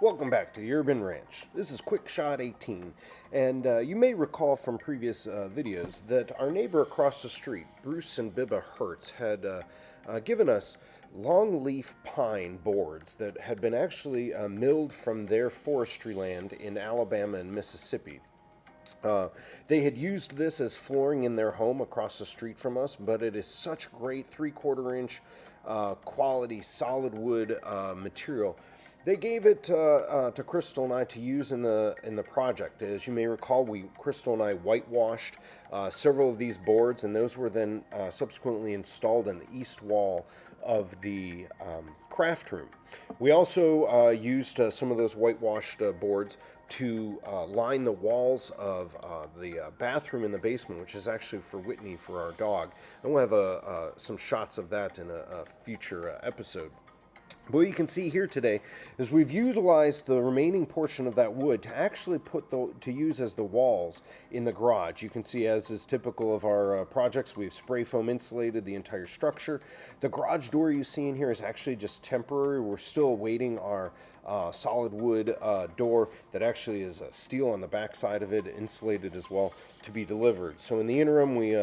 Welcome back to the Urban Ranch. This is Quick Shot 18, and you may recall from previous videos that our neighbor across the street, Bruce and Bibba Hertz, had given us longleaf pine boards that had been actually milled from their forestry land in Alabama and Mississippi. They had used this as flooring in their home across the street from us, but it is such great 3/4 inch quality solid wood material. They gave it to Crystal and I to use in the project. As you may recall, Crystal and I whitewashed several of these boards, and those were then subsequently installed in the east wall of the craft room. We also used some of those whitewashed boards to line the walls of the bathroom in the basement, which is actually for Whitney, for our dog. And we'll have some shots of that in a future episode. But what you can see here today is we've utilized the remaining portion of that wood to actually to use as the walls in the garage. You can see, as is typical of our projects, we've spray foam insulated the entire structure. The garage door you see in here is actually just temporary. We're still awaiting our solid wood door that actually is steel on the back side of it, insulated as well, to be delivered. So in the interim, we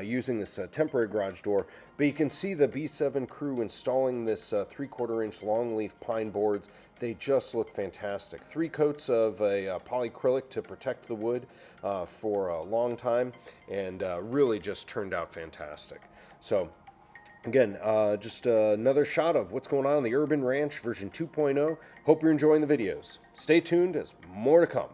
using this temporary garage door, but you can see the B7 crew installing this 3/4 inch longleaf pine boards. They just look fantastic. 3 coats of a polyacrylic to protect the wood for a long time, and really just turned out fantastic. So again, just another shot of what's going on in the Urban Ranch version 2.0. Hope you're enjoying the videos. Stay tuned, as more to come.